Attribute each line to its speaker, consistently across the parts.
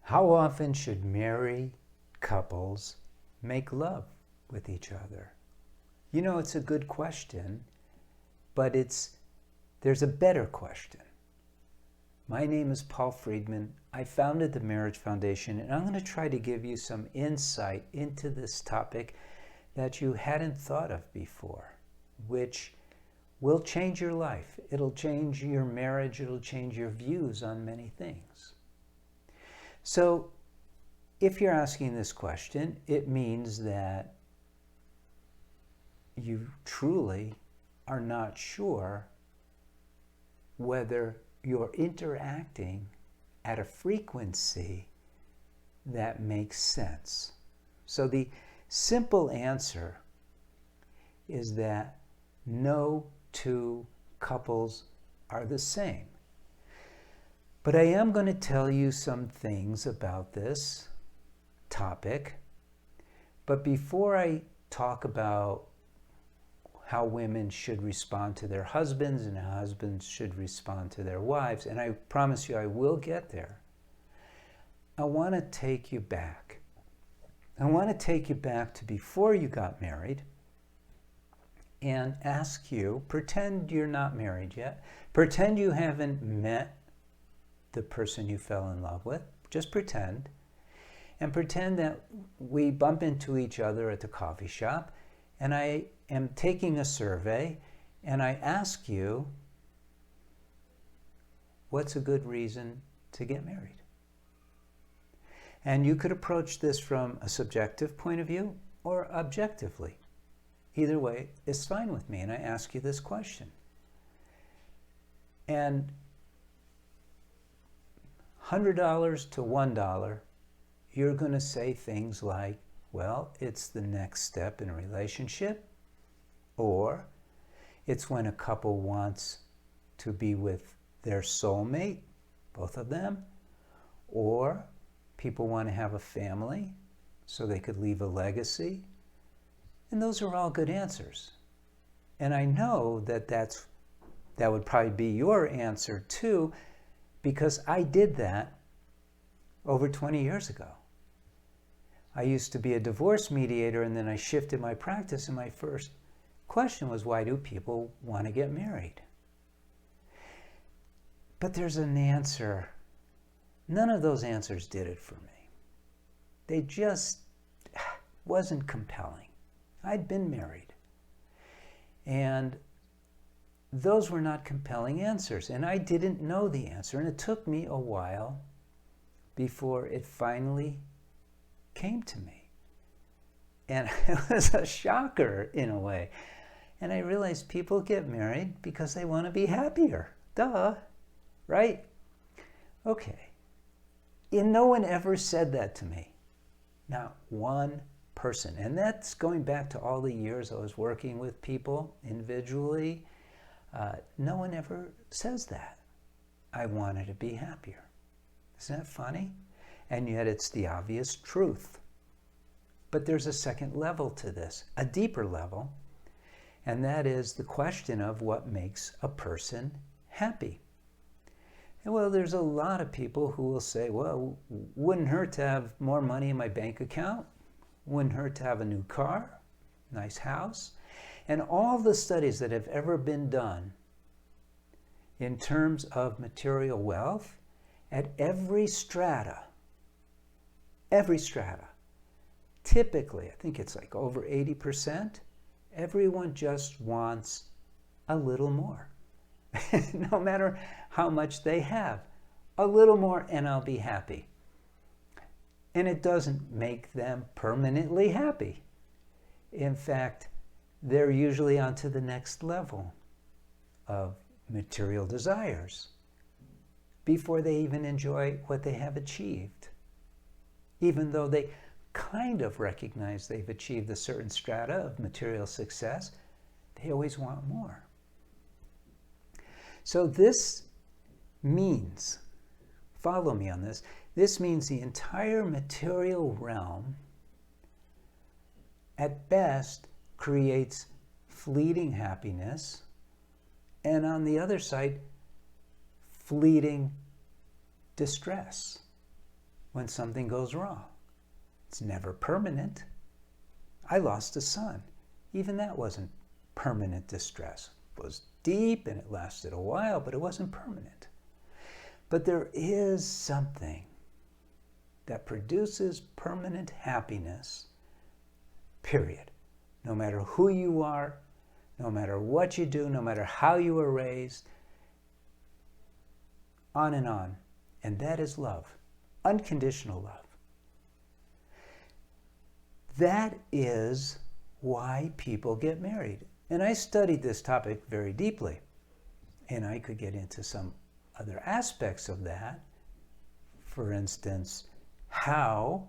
Speaker 1: How often should married couples make love with each other? You know, it's a good question, but there's a better question. My name is Paul Friedman. I founded the Marriage Foundation, and I'm going to try to give you some insight into this topic that you hadn't thought of before, which will change your life. It'll change your marriage. It'll change your views on many things. So if you're asking this question, it means that you truly are not sure whether you're interacting at a frequency that makes sense. So the simple answer is that no two couples are the same. But I am going to tell you some things about this topic. But before I talk about how women should respond to their husbands and how husbands should respond to their wives, and I promise you I will get there, I want to take you back. I want to take you back to before you got married and ask you, pretend you're not married yet, pretend you haven't met the person you fell in love with, just pretend, and pretend that we bump into each other at the coffee shop, and I am taking a survey, and I ask you, what's a good reason to get married? And you could approach this from a subjective point of view or objectively. Either way is fine with me, and I ask you this question. And $100 to $1, you're going to say things like, well, it's the next step in a relationship, or it's when a couple wants to be with their soulmate, both of them, or people want to have a family so they could leave a legacy. And those are all good answers. And I know that that would probably be your answer too, because I did that over 20 years ago. I used to be a divorce mediator, and then I shifted my practice, and my first question was, why do people want to get married? But there's an answer. None of those answers did it for me. They just wasn't compelling. I'd been married. And those were not compelling answers, and I didn't know the answer, and it took me a while before it finally came to me. And it was a shocker in a way. And I realized people get married because they want to be happier. Duh, right? Okay. And no one ever said that to me. Not one person. And that's going back to all the years I was working with people individually. No one ever says that. I wanted to be happier. Isn't that funny? And yet it's the obvious truth. But there's a second level to this, a deeper level, and that is the question of what makes a person happy. And well, there's a lot of people who will say, well, wouldn't hurt to have more money in my bank account, wouldn't hurt to have a new car, nice house. And all the studies that have ever been done in terms of material wealth, at every strata, typically, I think it's like over 80%, everyone just wants a little more. No matter how much they have, a little more and I'll be happy. And it doesn't make them permanently happy. In fact, they're usually on to the next level of material desires before they even enjoy what they have achieved. Even though they kind of recognize they've achieved a certain strata of material success, they always want more. So this means, follow me on this, this means the entire material realm at best creates fleeting happiness, and on the other side, fleeting distress. when something goes wrong. It's never permanent. I lost a son. Even that wasn't permanent distress. It was deep and it lasted a while, but it wasn't permanent. But there is something that produces permanent happiness, period. No matter who you are, no matter what you do, no matter how you were raised, on. And that is love, unconditional love. That is why people get married. And I studied this topic very deeply. And I could get into some other aspects of that. For instance, how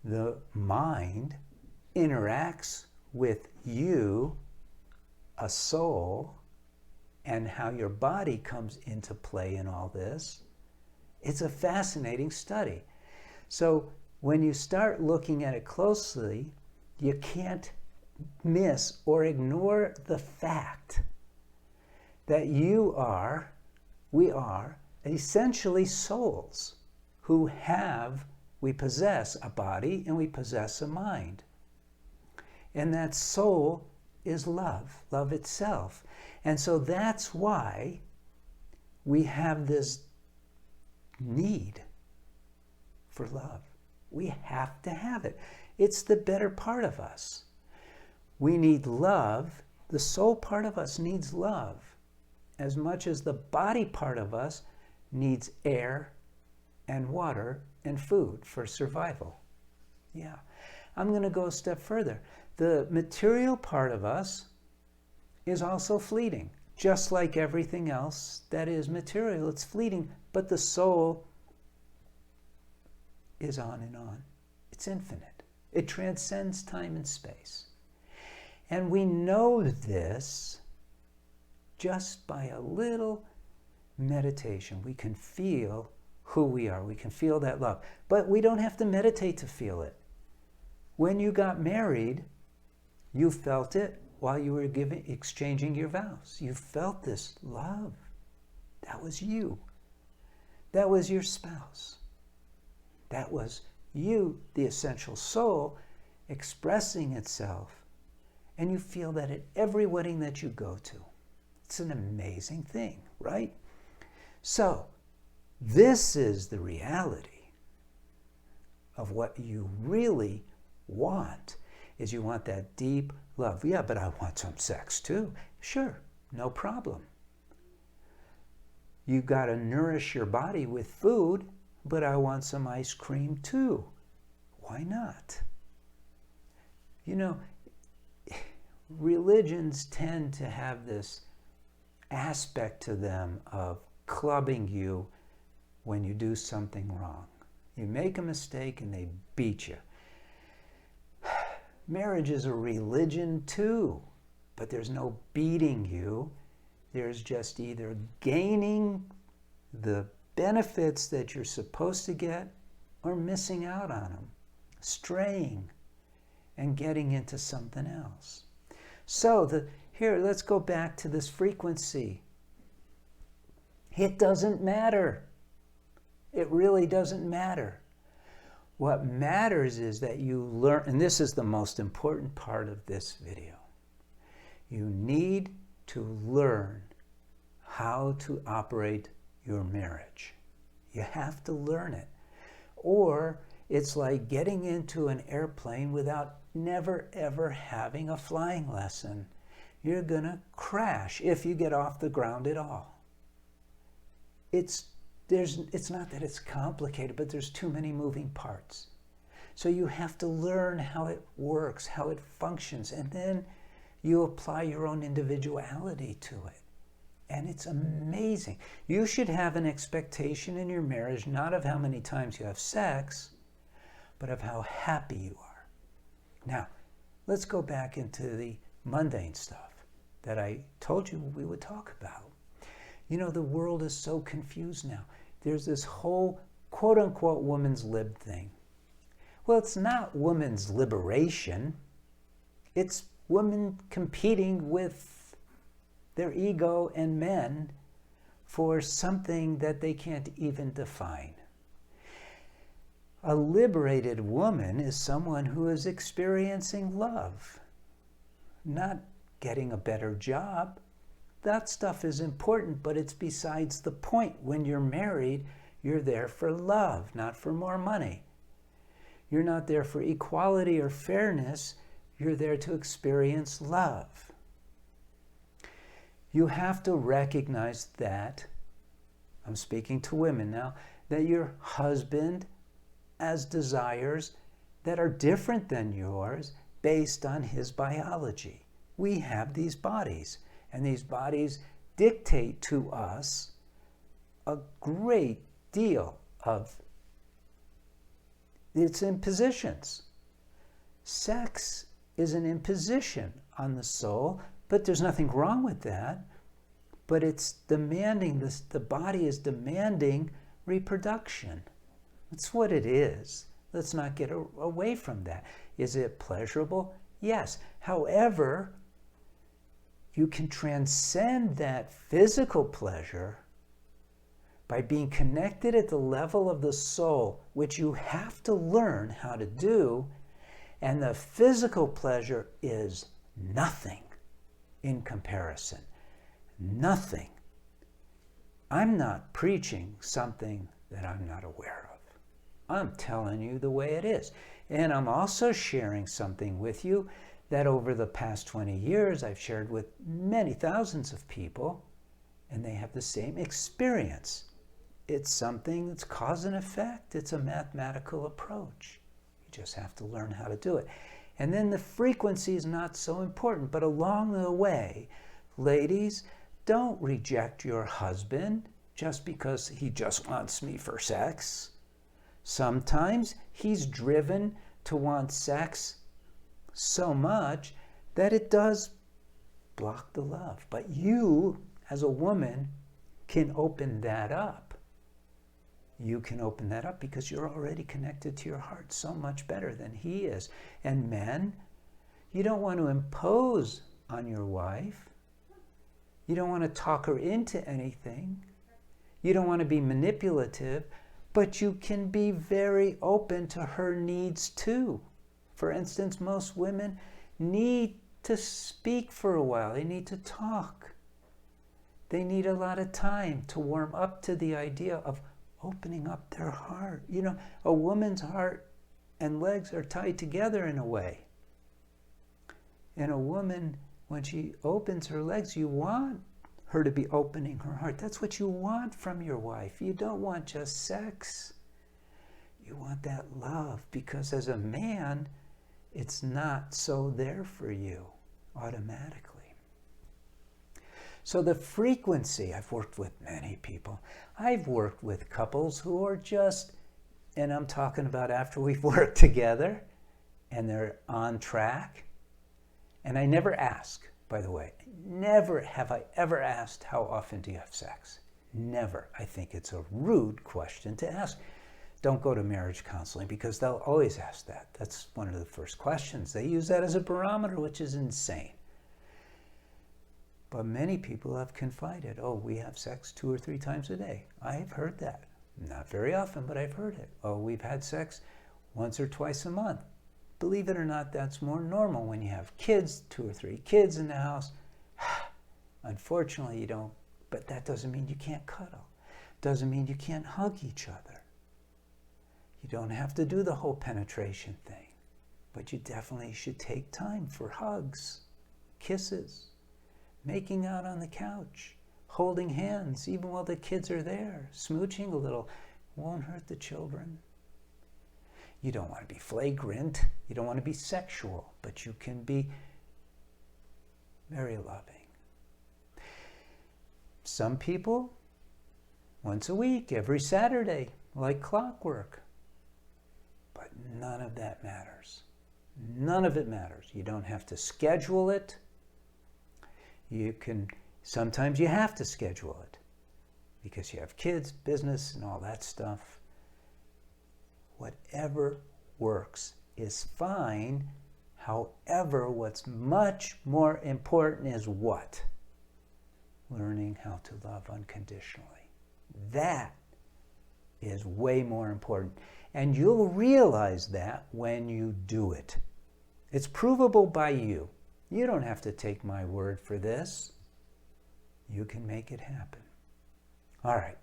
Speaker 1: the mind interacts with you, a soul, and how your body comes into play in all this. It's a fascinating study. So when you start looking at it closely, you can't miss or ignore the fact that we are essentially souls who we possess a body and we possess a mind. And that soul is love itself. And so that's why we have this need for love. We have to have it. It's the better part of us. We need love. The soul part of us needs love as much as the body part of us needs air and water and food for survival. Yeah. I'm going to go a step further. The material part of us is also fleeting. Just like everything else that is material, it's fleeting. But the soul is on and on. It's infinite. It transcends time and space. And we know this just by a little meditation. We can feel who we are. We can feel that love. But we don't have to meditate to feel it. When you got married, you felt it while you were exchanging your vows. You felt this love. That was you. That was your spouse. That was you, the essential soul, expressing itself. And you feel that at every wedding that you go to. It's an amazing thing, right? So, this is the reality of what you really want, is you want that deep love. Yeah, but I want some sex too. Sure, no problem. You got to nourish your body with food, but I want some ice cream too. Why not? You know, religions tend to have this aspect to them of clubbing you when you do something wrong. You make a mistake and they beat you. Marriage is a religion too, but there's no beating you. There's just either gaining the benefits that you're supposed to get or missing out on them, straying and getting into something else. So here, let's go back to this frequency. It doesn't matter. It really doesn't matter. What matters is that you learn, and this is the most important part of this video. You need to learn how to operate your marriage. You have to learn it. Or it's like getting into an airplane without never ever having a flying lesson. You're going to crash if you get off the ground at all. It's not that it's complicated, but there's too many moving parts. So you have to learn how it works, how it functions, and then you apply your own individuality to it. And it's amazing. You should have an expectation in your marriage, not of how many times you have sex, but of how happy you are. Now, let's go back into the mundane stuff that I told you we would talk about. You know, the world is so confused now. There's this whole quote-unquote woman's lib thing. Well, it's not women's liberation. It's women competing with their ego and men for something that they can't even define. A liberated woman is someone who is experiencing love, not getting a better job. That stuff is important, but it's besides the point. When you're married, you're there for love, not for more money. You're not there for equality or fairness. You're there to experience love. You have to recognize that, I'm speaking to women now, that your husband has desires that are different than yours based on his biology. We have these bodies, and these bodies dictate to us a great deal of its impositions. Sex is an imposition on the soul, but there's nothing wrong with that. But it's demanding, the body is demanding reproduction. That's what it is. Let's not get away from that. Is it pleasurable? Yes. However, you can transcend that physical pleasure by being connected at the level of the soul, which you have to learn how to do, and the physical pleasure is nothing in comparison. Nothing. I'm not preaching something that I'm not aware of. I'm telling you the way it is. And I'm also sharing something with you that over the past 20 years I've shared with many thousands of people, and they have the same experience. It's something that's cause and effect. It's a mathematical approach. You just have to learn how to do it. And then the frequency is not so important, but along the way, ladies, don't reject your husband just because he just wants me for sex. Sometimes he's driven to want sex so much that it does block the love. But you, as a woman, can open that up. You can open that up because you're already connected to your heart so much better than he is. And men, you don't want to impose on your wife. You don't want to talk her into anything. You don't want to be manipulative, but you can be very open to her needs too. For instance, most women need to speak for a while. They need to talk. They need a lot of time to warm up to the idea of opening up their heart. You know, a woman's heart and legs are tied together in a way. And a woman, when she opens her legs, you want her to be opening her heart. That's what you want from your wife. You don't want just sex. You want that love, because as a man, it's not so there for you automatically. So the frequency, I've worked with many people. I've worked with couples who are just, and I'm talking about after we've worked together and they're on track. And I never ask, by the way, never have I ever asked, how often do you have sex? Never. I think it's a rude question to ask. Don't go to marriage counseling because they'll always ask that. That's one of the first questions. They use that as a barometer, which is insane. But many people have confided, oh, we have sex 2 or 3 times a day. I've heard that. Not very often, but I've heard it. Oh, we've had sex once or twice a month. Believe it or not, that's more normal when you have kids, 2 or 3 kids in the house. Unfortunately, you don't, but that doesn't mean you can't cuddle. Doesn't mean you can't hug each other. You don't have to do the whole penetration thing, but you definitely should take time for hugs, kisses, making out on the couch, holding hands even while the kids are there, smooching a little. Won't hurt the children. You don't want to be flagrant. You don't want to be sexual, but you can be very loving. Some people, once a week, every Saturday, like clockwork. But none of that matters. None of it matters. You don't have to schedule it. You can, sometimes you have to schedule it because you have kids, business, and all that stuff. Whatever works is fine. However, what's much more important is what? Learning how to love unconditionally. That is way more important. And you'll realize that when you do it. It's provable by you. You don't have to take my word for this. You can make it happen. All right.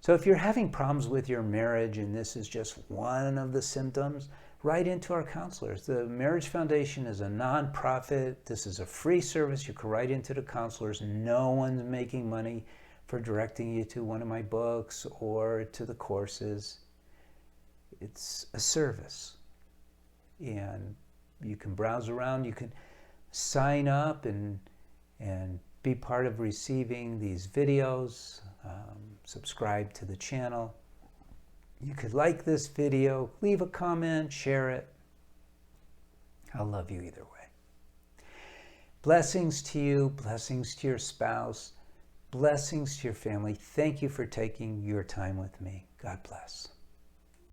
Speaker 1: So if you're having problems with your marriage and this is just one of the symptoms, write into our counselors. The Marriage Foundation is a nonprofit. This is a free service. You can write into the counselors. No one's making money for directing you to one of my books or to the courses. It's a service. And you can browse around. You can sign up and be part of receiving these videos. Subscribe to the channel. You could like this video, leave a comment, share it. I'll love you either way. Blessings to you, blessings to your spouse, blessings to your family. Thank you for taking your time with me. God bless.